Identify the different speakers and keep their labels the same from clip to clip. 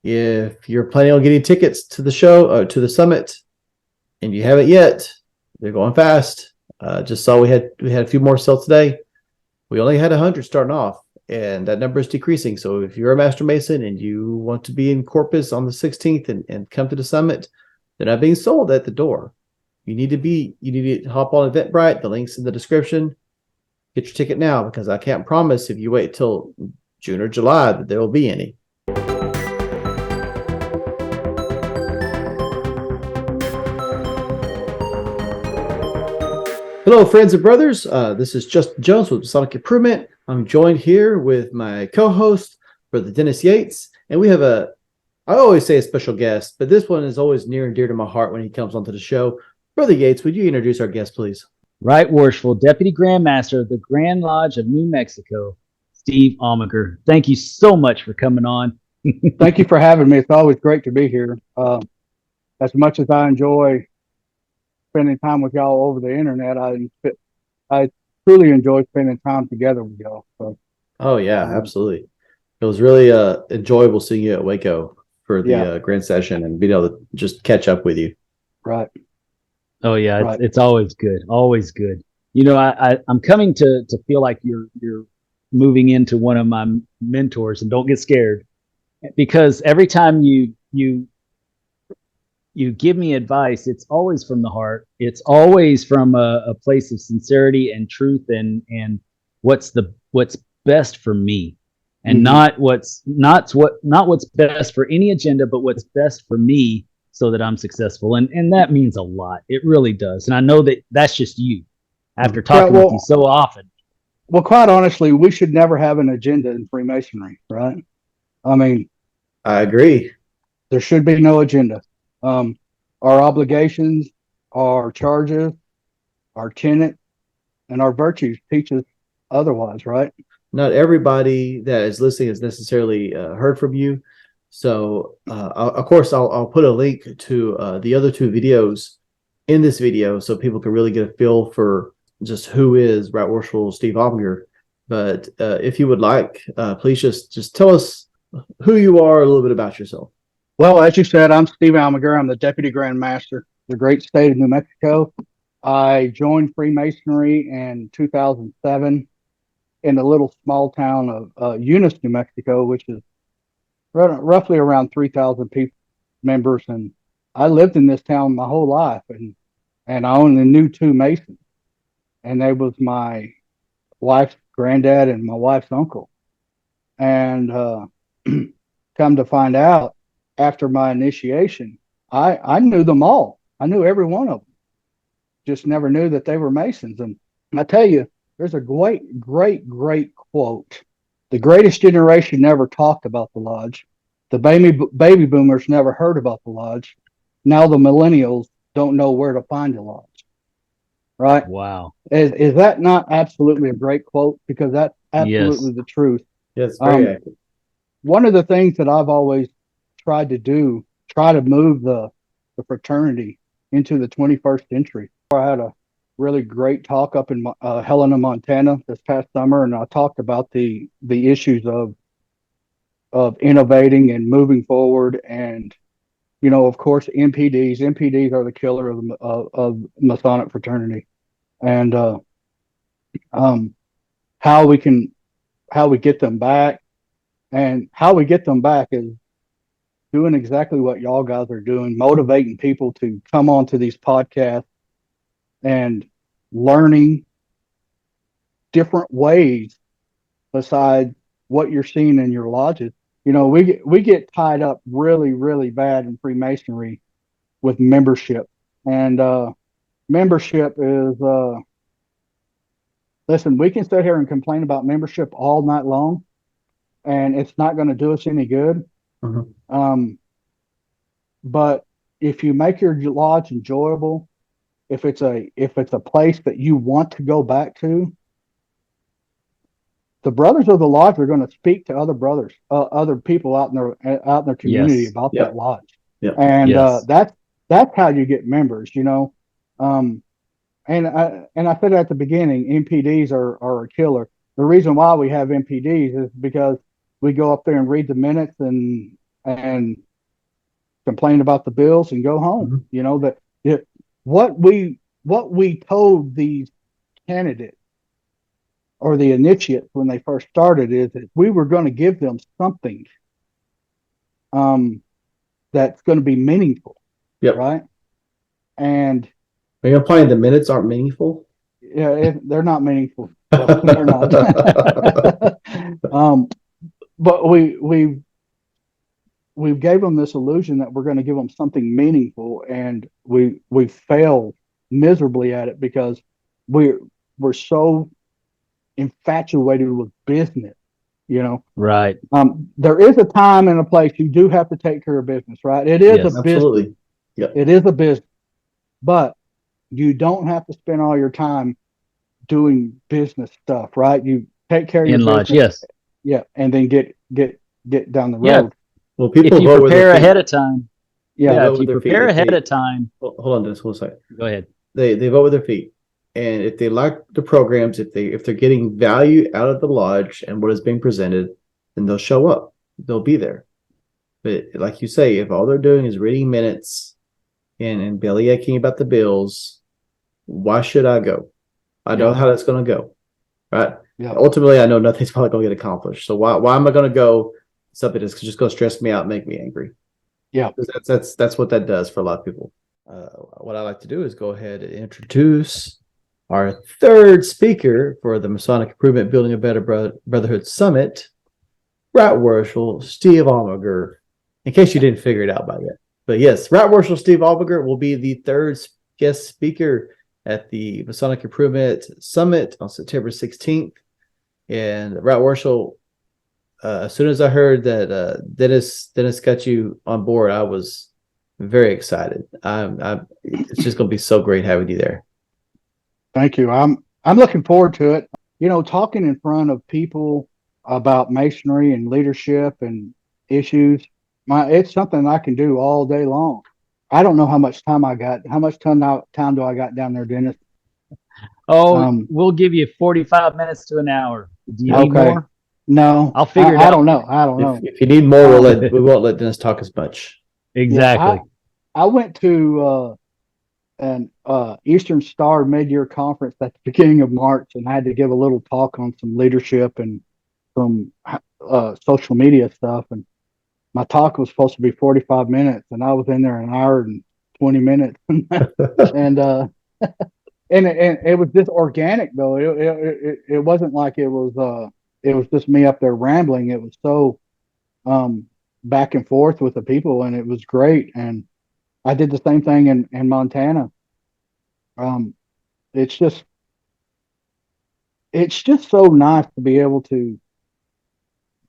Speaker 1: If you're planning on getting tickets to the show, to the summit, and you haven't yet, they're going fast. Just saw we had a few more sales today. We only had 100 starting off, and that number is decreasing. So if you're a Master Mason and you want to be in Corpus on the 16th and come to the summit, they're not being sold at the door. You need to hop on Eventbrite. The link's in the description. Get your ticket now, because I can't promise if you wait till June or July that there will be any. Hello, friends and brothers. This is Justin Jones with Masonic Improvement. I'm joined here with my co-host, Brother Dennis Yates, and we have I always say a special guest, but this one is always near and dear to my heart when he comes onto the show. Brother Yates, would you introduce our guest, please?
Speaker 2: Right Worshipful Deputy Grand Master of the Grand Lodge of New Mexico, Steve Almager. Thank you so much for coming on.
Speaker 3: Thank you for having me. It's always great to be here. As much as I enjoy spending time with y'all over the internet, I truly enjoy spending time together with y'all. So,
Speaker 1: oh yeah, absolutely. It was really enjoyable seeing you at Waco for the grand session and being able to just catch up with you.
Speaker 3: Right.
Speaker 2: Oh yeah, right. It's always good. Always good. You know, I'm coming to feel like you're moving into one of my mentors, and don't get scared, because every time you give me advice, it's always from the heart. It's always from a place of sincerity and truth, and what's best for me, and not what's best for any agenda, but what's best for me, so that I'm successful. And that means a lot. It really does. And I know that that's just you, after talking with you so often.
Speaker 3: Well, quite honestly, we should never have an agenda in Freemasonry, right? I mean,
Speaker 1: I agree.
Speaker 3: There should be no agenda. Our obligations, our charges, our tenet, and our virtues teach us otherwise, right?
Speaker 1: Not everybody that is listening has necessarily heard from you. So, of course, I'll put a link to the other two videos in this video so people can really get a feel for just who is Right Worshipful Steve Almager. But if you would like, please just tell us who you are, a little bit about yourself.
Speaker 3: Well, as you said, I'm Steve Almager. I'm the Deputy Grand Master of the great state of New Mexico. I joined Freemasonry in 2007 in the little small town of Eunice, New Mexico, which is roughly around 3,000 people, members. And I lived in this town my whole life, and I only knew two Masons, and they was my wife's granddad and my wife's uncle. And come to find out, after my initiation, I knew them all. I knew every one of them. Just never knew that they were Masons. And I tell you, there's a great quote. The greatest generation never talked about the lodge. The baby boomers never heard about the lodge. Now the millennials don't know where to find the lodge. Right?
Speaker 2: Wow.
Speaker 3: Is that not absolutely a great quote? Because that's absolutely the truth.
Speaker 1: Yes, very accurate.
Speaker 3: One of the things that I've always tried to do, try to move the fraternity into the 21st century. I had a really great talk up in Helena, Montana this past summer, and I talked about the issues of innovating and moving forward, and of course MPDs are the killer of Masonic fraternity, and how we get them back, and how we get them back is doing exactly what y'all guys are doing, motivating people to come onto these podcasts and learning different ways besides what you're seeing in your lodges. We get tied up really, really bad in Freemasonry with membership. And membership is, listen, we can sit here and complain about membership all night long, and it's not going to do us any good. Mm-hmm. But if you make your lodge enjoyable, if it's a place that you want to go back to, the brothers of the lodge are going to speak to other brothers, other people out in their community about that lodge. Yep. And that's how you get members, And I said at the beginning, MPDs are a killer. The reason why we have MPDs is because we go up there and read the minutes, and and complain about the bills and go home.
Speaker 1: Mhm.
Speaker 3: You know that what we told these candidates or the initiates when they first started is that we were going to give them something that's going to be meaningful,
Speaker 1: Yep.
Speaker 3: right? And
Speaker 1: Are you implying the minutes aren't meaningful?
Speaker 3: yeah, they're not meaningful. So they're not. But we gave them this illusion that we're going to give them something meaningful, and we fail miserably at it because we're so infatuated with business, you know.
Speaker 2: Right.
Speaker 3: There is a time and a place you do have to take care of business, right? It is
Speaker 2: Yes.
Speaker 3: a business.
Speaker 1: Absolutely. Yep.
Speaker 3: It is a business, but you don't have to spend all your time doing business stuff, right? You take care of your
Speaker 2: In lodge.
Speaker 3: business,
Speaker 2: Yes.
Speaker 3: yeah, and then get down the
Speaker 2: Yeah.
Speaker 3: road.
Speaker 1: Well, people
Speaker 2: If you
Speaker 1: vote with their
Speaker 2: prepare
Speaker 1: feet.
Speaker 2: ahead of time,
Speaker 3: Yeah,
Speaker 2: yeah,
Speaker 1: vote
Speaker 2: if
Speaker 1: with
Speaker 2: you
Speaker 1: their feet.
Speaker 2: prepare
Speaker 1: If
Speaker 2: ahead
Speaker 1: they-
Speaker 2: of time,
Speaker 1: Hold on, just one second.
Speaker 2: go ahead.
Speaker 1: They vote with their feet, and if they like the programs, if they're getting value out of the lodge and what is being presented, then they'll show up. They'll be there. But like you say, if all they're doing is reading minutes and belly aching about the bills, why should I go? I know
Speaker 3: Yeah.
Speaker 1: how that's going to go, right?
Speaker 3: yeah,
Speaker 1: Ultimately, I know nothing's probably going to get accomplished. So why am I going to go something that's just going to stress me out and make me angry?
Speaker 3: yeah.
Speaker 1: 'Cause that's what that does for a lot of people. What I like to do is go ahead and introduce our third speaker for the Masonic Improvement Building a Better Brotherhood Summit, Right Worship Steve Almager. In case you didn't figure it out by yet. But yes, Right Worship Steve Almager will be the third guest speaker at the Masonic Improvement Summit on September 16th. And Right Worship, as soon as I heard that Dennis got you on board, I was very excited. It's just going to be so great having you there.
Speaker 3: Thank you. I'm looking forward to it. You know, talking in front of people about masonry and leadership and issues. It's something I can do all day long. I don't know how much time I got. How much time do I got down there, Dennis?
Speaker 2: Oh, we'll give you 45 minutes to an hour. Do you need
Speaker 3: Okay.
Speaker 2: more?
Speaker 3: No,
Speaker 2: I'll figure it
Speaker 3: I
Speaker 2: out.
Speaker 3: don't know. I don't know.
Speaker 1: If you need more, we won't let Dennis talk as much.
Speaker 2: Exactly.
Speaker 3: I went to an Eastern Star mid-year conference at the beginning of March, and I had to give a little talk on some leadership and some social media stuff. And my talk was supposed to be 45 minutes, and I was in there an hour and 20 minutes. and and it was just organic though. It wasn't like it was just me up there rambling. It was so back and forth with the people, and it was great. And I did the same thing in Montana. It's just so nice to be able to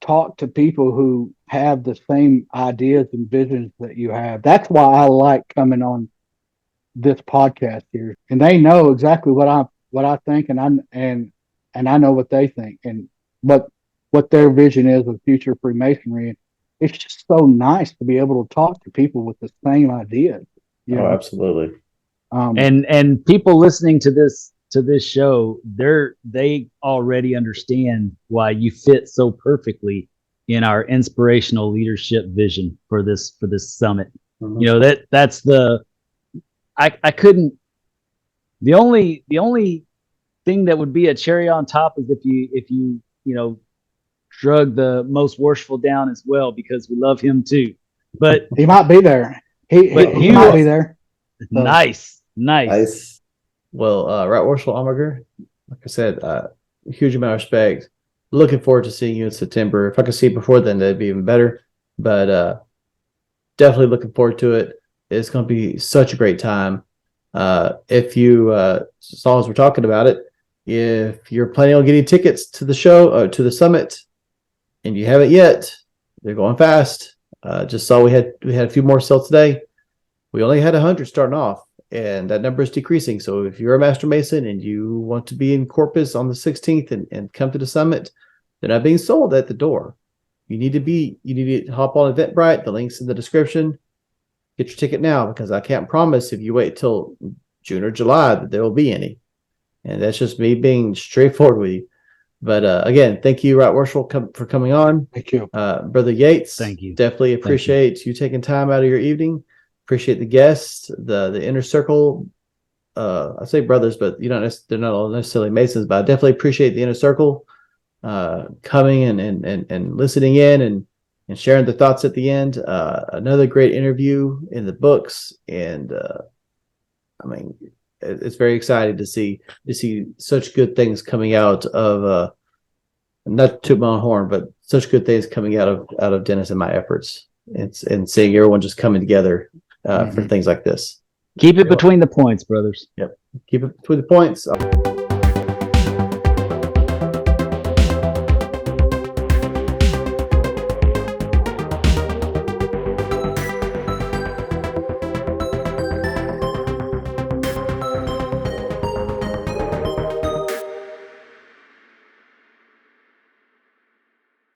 Speaker 3: talk to people who have the same ideas and visions that you have. That's why I like coming on this podcast here, and they know exactly what I think, and I know what they think, and what their vision is of future Freemasonry. It's just so nice to be able to talk to people with the same ideas. You know?
Speaker 1: Absolutely.
Speaker 2: And people listening to this show, they already understand why you fit so perfectly in our inspirational leadership vision for this summit.
Speaker 1: Mhm.
Speaker 2: You know, that's the I couldn't the only thing that would be a cherry on top is if you drug the most worshipful down as well, because we love him too. But
Speaker 3: he might be there. He might be there. So.
Speaker 2: Nice.
Speaker 1: Well, Right Worship Almager, like I said, huge amount of respect. Looking forward to seeing you in September. If I could see it before then, that'd be even better. But definitely looking forward to it. It's going to be such a great time. If you, as long as we're talking about it, if you're planning on getting tickets to the show, to the summit, and you haven't yet, they're going fast. Just saw we had a few more sales today. We only had 100 starting off, and that number is decreasing. So if you're a Master Mason and you want to be in Corpus on the 16th and come to the summit, they're not being sold at the door. You need to hop on Eventbrite. The link's in the description. Get your ticket now, because I can't promise if you wait till June or July that there will be any. And that's just me being straightforward with you. But again, thank you, Right Worship, for coming on.
Speaker 3: Thank you.
Speaker 1: Brother Yates,
Speaker 2: Thank you.
Speaker 1: Definitely appreciate you taking time out of your evening. Appreciate the guests, the inner circle. I say brothers, but they're not all necessarily Masons, but I definitely appreciate the inner circle coming and listening in and sharing the thoughts at the end. Another great interview in the books, and I mean, it's very exciting to see such good things coming out of not to toot my own horn, but such good things coming out of Dennis and my efforts, and seeing everyone just coming together for things like this.
Speaker 2: Keep it between the points, brothers.
Speaker 1: Keep it between the points.